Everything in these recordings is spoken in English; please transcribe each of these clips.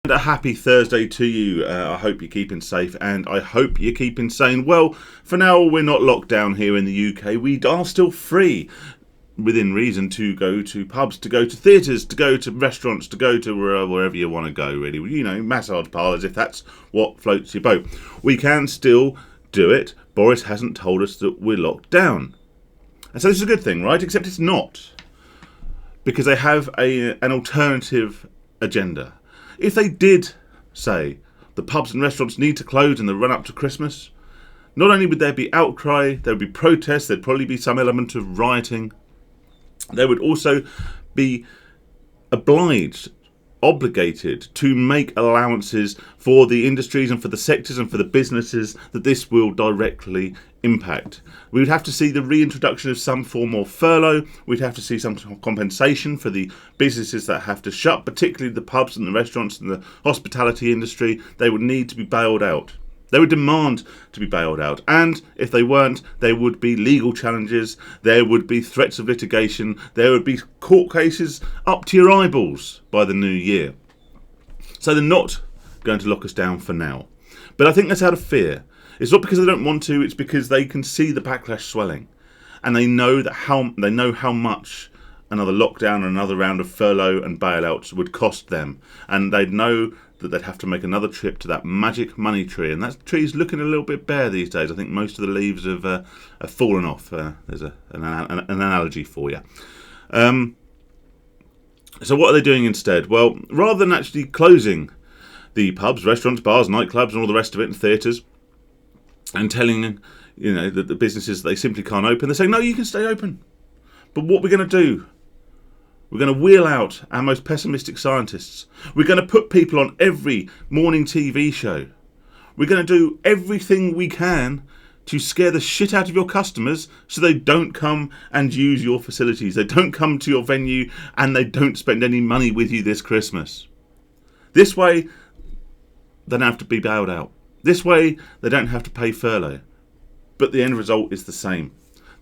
And a happy Thursday to you. I hope you're keeping safe and I hope you're keeping sane. Well, for now, we're not locked down here in the UK. We are still free, within reason, to go to pubs, to go to theatres, to go to restaurants, to go to wherever you want to go, really. You know, massage parlours, if that's what floats your boat. We can still do it. Boris hasn't told us that we're locked down. And so this is a good thing, right? Except it's not. Because they have an alternative agenda. If they did say the pubs and restaurants need to close in the run-up to Christmas, not only would there be outcry, there would be protests, there'd probably be some element of rioting. There would also be obligated to make allowances for the industries and for the sectors and for the businesses that this will directly impact. We would have to see the reintroduction of some form of furlough. We'd have to see some compensation for the businesses that have to shut, particularly the pubs and the restaurants and the hospitality industry. They would need to be bailed out. They would demand to be bailed out. And if they weren't, there would be legal challenges, there would be threats of litigation, there would be court cases up to your eyeballs by the new year. So they're not going to lock us down for now. But I think that's out of fear. It's not because they don't want to, it's because they can see the backlash swelling. And they know how much another lockdown and another round of furlough and bailouts would cost them. And they'd know that they'd have to make another trip to that magic money tree. And that tree's looking a little bit bare these days. I think most of the leaves have fallen off. There's an analogy for you. So what are they doing instead? Well, rather than actually closing the pubs, restaurants, bars, nightclubs and all the rest of it, and theatres, and telling that the businesses they simply can't open, they're saying, no, you can stay open. But what we're going to do, we're going to wheel out our most pessimistic scientists. We're going to put people on every morning TV show. We're going to do everything we can to scare the shit out of your customers so they don't come and use your facilities. They don't come to your venue and they don't spend any money with you this Christmas. This way, they don't have to be bailed out. This way, they don't have to pay furlough. But the end result is the same.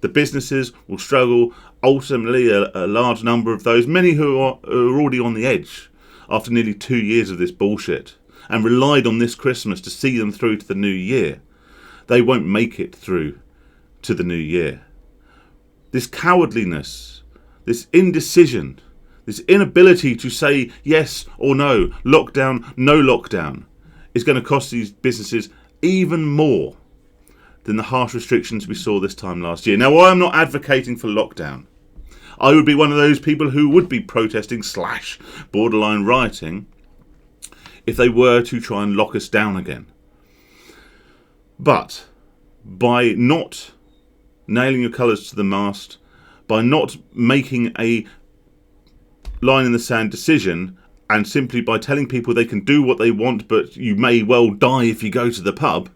The businesses will struggle. Ultimately, a large number of those, many who are already on the edge after nearly 2 years of this bullshit and relied on this Christmas to see them through to the new year, they won't make it through to the new year. This cowardliness, this indecision, this inability to say yes or no, lockdown, no lockdown, is going to cost these businesses even more than the harsh restrictions we saw this time last year. Now, I am not advocating for lockdown. I would be one of those people who would be protesting / borderline rioting if they were to try and lock us down again. But by not nailing your colours to the mast, by not making a line in the sand decision, and simply by telling people they can do what they want, but you may well die if you go to the pub,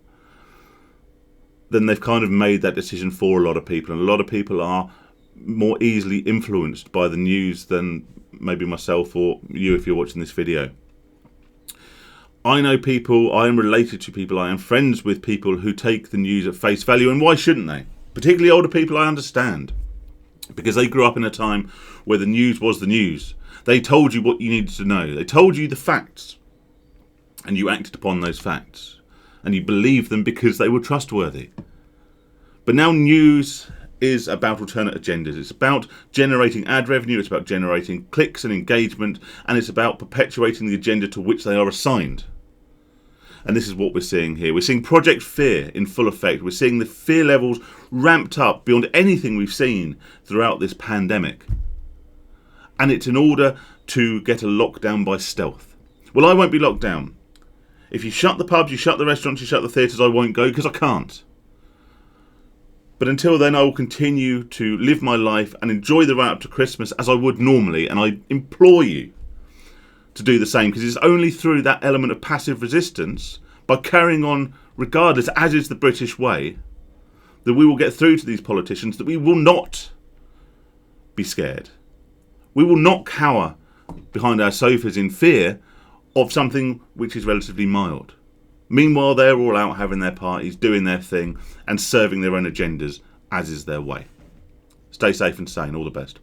then they've kind of made that decision for a lot of people. And a lot of people are more easily influenced by the news than maybe myself or you if you're watching this video. I know people, I am related to people, I am friends with people who take the news at face value, and why shouldn't they? Particularly older people, I understand. Because they grew up in a time where the news was the news. They told you what you needed to know. They told you the facts. And you acted upon those facts. And you believed them because they were trustworthy. But now news is about alternate agendas. It's about generating ad revenue, it's about generating clicks and engagement, and it's about perpetuating the agenda to which they are assigned. And this is what we're seeing here. We're seeing Project Fear in full effect. We're seeing the fear levels ramped up beyond anything we've seen throughout this pandemic. And it's in order to get a lockdown by stealth. Well, I won't be locked down. If you shut the pubs, you shut the restaurants, you shut the theatres, I won't go because I can't. But until then, I will continue to live my life and enjoy the run up to Christmas as I would normally. And I implore you to do the same, because it's only through that element of passive resistance, by carrying on regardless, as is the British way, that we will get through to these politicians, that we will not be scared. We will not cower behind our sofas in fear of something which is relatively mild. Meanwhile, they're all out having their parties, doing their thing, and serving their own agendas, as is their way. Stay safe and sane. All the best.